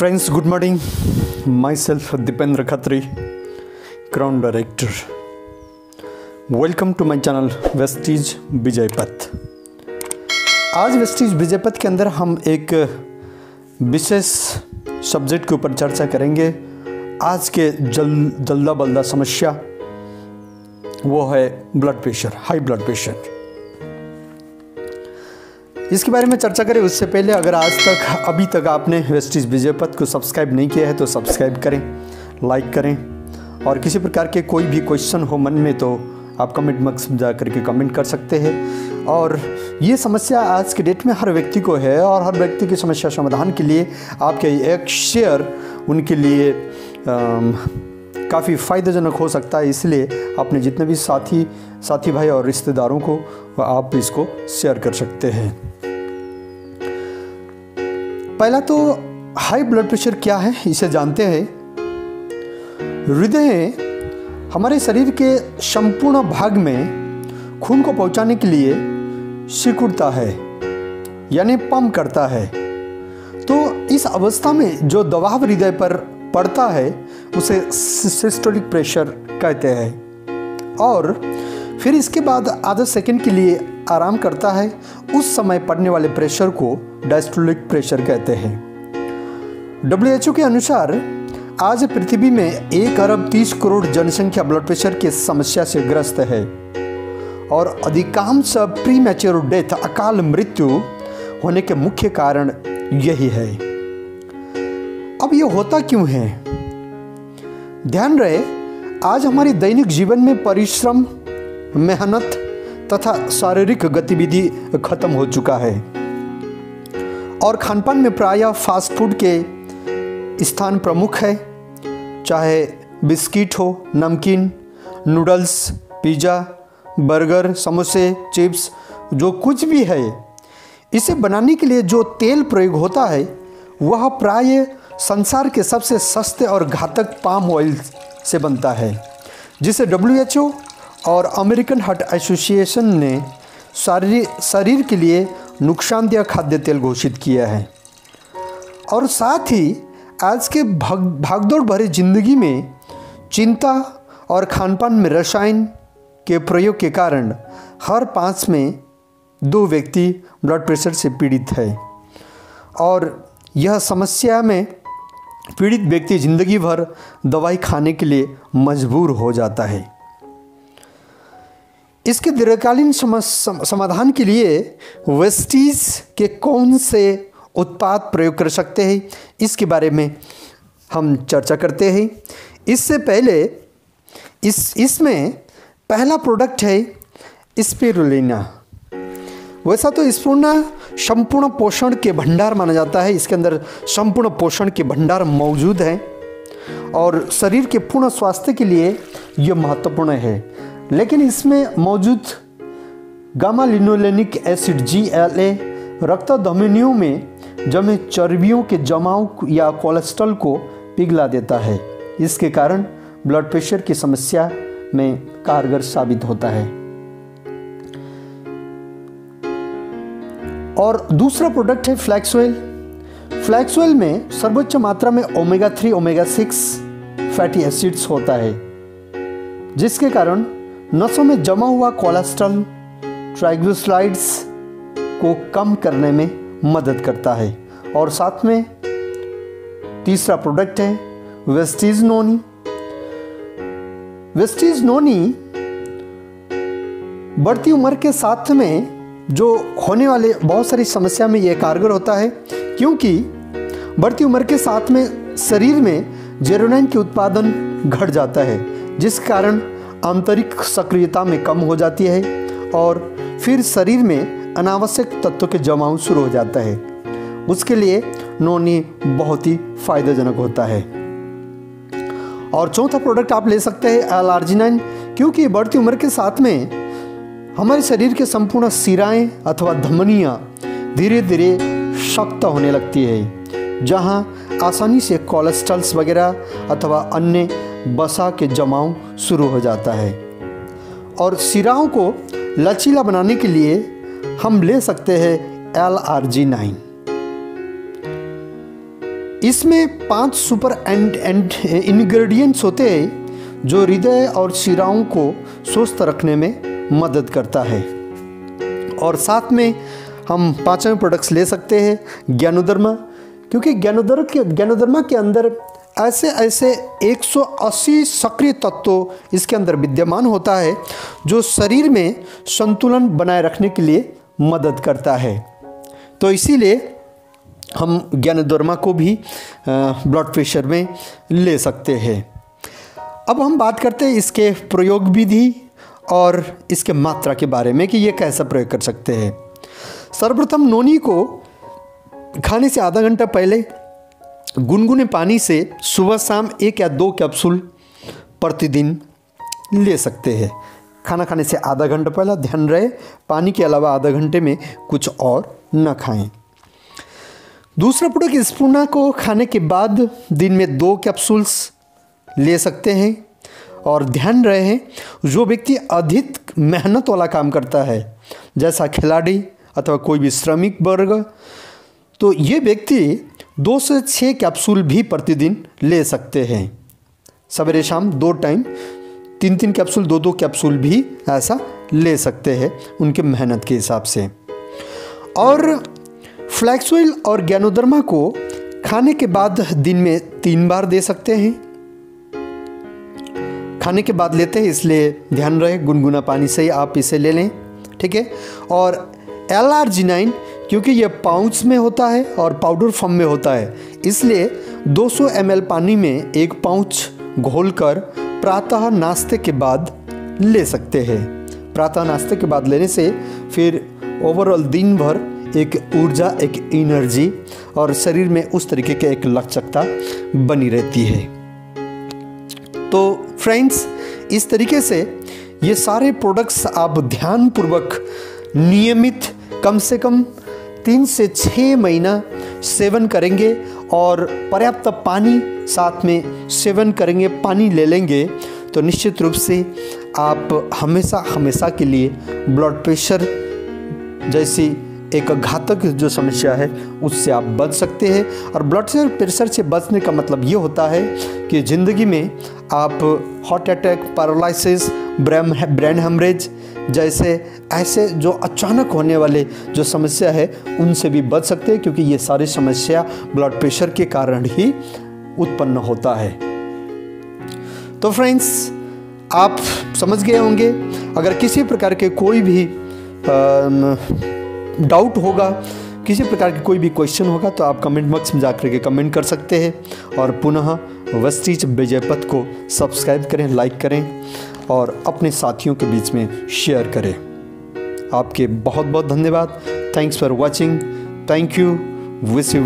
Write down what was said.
Friends, good morning. Myself Dipendra Khatri, Crown Director. Welcome to my channel Vestige Vijay Path. आज Vestige Vijay पथ के अंदर हम एक विशेष सब्जेक्ट के ऊपर चर्चा करेंगे। आज के जल्दा बल्दा समस्या वो है blood pressure, high blood pressure. इसके बारे में चर्चा करें उससे पहले अगर आज तक अभी तक आपने वेस्टीज विजय पथ को सब्सक्राइब नहीं किया है तो सब्सक्राइब करें, लाइक करें और किसी प्रकार के कोई भी क्वेश्चन हो मन में तो आप कमेंट बॉक्स में जा करके कमेंट कर सकते हैं। और ये समस्या आज के डेट में हर व्यक्ति को है और हर व्यक्ति की समस्या समाधान के लिए आपके एक शेयर उनके लिए काफ़ी फ़ायदेजनक हो सकता है। इसलिए अपने जितने भी साथी भाई और रिश्तेदारों को आप इसको शेयर कर सकते हैं। पहला तो हाई ब्लड प्रेशर क्या है इसे जानते हैं। हृदय हमारे शरीर के संपूर्ण भाग में खून को पहुंचाने के लिए सिकुड़ता है यानी पंप करता है। तो इस अवस्था में जो दबाव हृदय पर पड़ता है उसे सिस्टोलिक प्रेशर कहते हैं और फिर इसके बाद आधा सेकंड के लिए आराम करता है। उस समय पड़ने वाले प्रेशर को डायस्टोलिक प्रेशर कहते हैं। WHO के अनुसार आज पृथ्वी में 1 अरब 30 करोड़ जनसंख्या ब्लड प्रेशर की समस्या से ग्रस्त है और अधिकांश प्री मैच्योर डेथ, अकाल मृत्यु होने के मुख्य कारण यही है। अब ये होता क्यों है? ध्यान रहे, आज हमारी दैनिक जीवन में परिश्रम, मेहनत तथा शारीरिक गतिविधि खत्म हो चुका है और खानपान में प्रायः फास्ट फूड के स्थान प्रमुख है। चाहे बिस्किट हो, नमकीन, नूडल्स, पिज़्ज़ा, बर्गर, समोसे, चिप्स, जो कुछ भी है, इसे बनाने के लिए जो तेल प्रयोग होता है वह प्रायः संसार के सबसे सस्ते और घातक पाम ऑयल से बनता है, जिसे WHO और अमेरिकन हार्ट एसोसिएशन ने शरीर के लिए नुकसानदेह खाद्य तेल घोषित किया है। और साथ ही आज के भागदौड़ भरी जिंदगी में चिंता और खानपान में रसायन के प्रयोग के कारण हर 5 में 2 व्यक्ति ब्लड प्रेशर से पीड़ित है और यह समस्या में पीड़ित व्यक्ति जिंदगी भर दवाई खाने के लिए मजबूर हो जाता है। इसके दीर्घकालीन समाधान के लिए वेस्टीज के कौन से उत्पाद प्रयोग कर सकते हैं इसके बारे में हम चर्चा करते हैं। इससे पहले इसमें पहला प्रोडक्ट है स्पिरुलिना। वैसा तो संपूर्ण पोषण के भंडार माना जाता है। इसके अंदर संपूर्ण पोषण के भंडार मौजूद हैं और शरीर के पूर्ण स्वास्थ्य के लिए यह महत्वपूर्ण है। लेकिन इसमें मौजूद गामा लिनोलेनिक एसिड GLA रक्त धमनियों में जमे चर्बियों के जमाव या कोलेस्ट्रॉल को पिघला देता है। इसके कारण ब्लड प्रेशर की समस्या में कारगर साबित होता है। और दूसरा प्रोडक्ट है फ्लैक्स ऑयल। फ्लैक्स ऑयल में सर्वोच्च मात्रा में ओमेगा 3, ओमेगा 6 फैटी एसिड्स होता है, जिसके कारण नसों में जमा हुआ कोलेस्ट्रॉल, ट्राइग्लिसराइड्स को कम करने में मदद करता है। और साथ में तीसरा प्रोडक्ट है वेस्टीज नोनी। वेस्टीज नोनी बढ़ती उम्र के साथ में जो होने वाले बहुत सारी समस्या में यह कारगर होता है, क्योंकि बढ़ती उम्र के साथ में शरीर में जेरोनिन के उत्पादन घट जाता है, जिस कारण आंतरिक सक्रियता में कम हो जाती है और फिर शरीर में अनावश्यक तत्वों के जमाव शुरू हो जाता है। उसके लिए नोनी बहुत ही फायदेजनक होता है। और चौथा प्रोडक्ट आप ले सकते हैं L-आर्जिनिन, क्योंकि बढ़ती उम्र के साथ में हमारे शरीर के संपूर्ण सिराएं अथवा धमनियाँ धीरे धीरे सख्त होने लगती है, जहाँ आसानी से कोलेस्ट्रॉल्स वगैरह अथवा अन्य वसा के जमाव शुरू हो जाता है। और सिराओं को लचीला बनाने के लिए हम ले सकते हैं L-आर्जिनिन। इसमें 5 सुपर एंड इंग्रेडिएंट्स होते हैं जो हृदय और शिराओं को स्वस्थ रखने में मदद करता है। और साथ में हम 5वें प्रोडक्ट्स ले सकते हैं ज्ञानोदर्मा, क्योंकि ज्ञानोदर्मा के अंदर ऐसे 180 सक्रिय तत्व इसके अंदर विद्यमान होता है जो शरीर में संतुलन बनाए रखने के लिए मदद करता है। तो इसीलिए हम ज्ञानोदर्मा को भी ब्लड प्रेशर में ले सकते हैं। अब हम बात करते हैं इसके प्रयोग विधि और इसके मात्रा के बारे में कि ये कैसा प्रयोग कर सकते हैं। सर्वप्रथम नोनी को खाने से आधा घंटा पहले गुनगुने पानी से सुबह शाम 1 या 2 कैप्सूल प्रतिदिन ले सकते हैं। खाना खाने से आधा घंटा पहले, ध्यान रहे पानी के अलावा आधा घंटे में कुछ और न खाएं। दूसरा प्रोडक्ट स्पूना को खाने के बाद दिन में 2 कैप्सूल्स ले सकते हैं। और ध्यान रहे जो व्यक्ति अधिक मेहनत वाला काम करता है, जैसा खिलाड़ी अथवा कोई भी श्रमिक वर्ग, तो ये व्यक्ति 2 से 6 कैप्सूल भी प्रतिदिन ले सकते हैं। सवेरे शाम 2 टाइम 3-3 कैप्सूल, 2-2 कैप्सूल भी ऐसा ले सकते हैं उनके मेहनत के हिसाब से। और फ्लैक्स ऑयल और ज्ञानोदर्मा को खाने के बाद दिन में 3 बार दे सकते हैं। खाने के बाद लेते हैं इसलिए ध्यान रहे गुनगुना पानी से ही आप इसे ले लें, ठीक है। और L-arginine, क्योंकि ये पाउच में होता है और पाउडर फॉर्म में होता है, इसलिए 200 ml पानी में 1 पाउच घोलकर प्रातः नाश्ते के बाद ले सकते हैं। प्रातः नाश्ते के बाद लेने से फिर ओवरऑल दिन भर एक ऊर्जा, एक एनर्जी और शरीर में उस तरीके के एक लचकता बनी रहती है। तो फ्रेंड्स, इस तरीके से ये सारे प्रोडक्ट्स आप ध्यानपूर्वक नियमित कम से कम 3 से 6 महीना सेवन करेंगे और पर्याप्त पानी साथ में सेवन करेंगे, पानी ले लेंगे, तो निश्चित रूप से आप हमेशा के लिए ब्लड प्रेशर जैसी एक घातक जो समस्या है उससे आप बच सकते हैं। और ब्लड प्रेशर से बचने का मतलब ये होता है कि ज़िंदगी में आप heart attack, paralysis, brain haemorrhage जैसे ऐसे जो अचानक होने वाले जो समस्या है उनसे भी बच सकते हैं, क्योंकि ये सारी समस्या ब्लड प्रेशर के कारण ही उत्पन्न होता है। तो फ्रेंड्स, आप समझ गए होंगे। अगर किसी प्रकार के कोई भी डाउट होगा, किसी प्रकार की कोई भी क्वेश्चन होगा, तो आप कमेंट बॉक्स में जाकर के कमेंट कर सकते हैं। और पुनः वेस्टीज विजय पथ को सब्सक्राइब करें, लाइक करें और अपने साथियों के बीच में शेयर करें। आपके बहुत बहुत धन्यवाद। Thanks for watching. Thank you. Wish you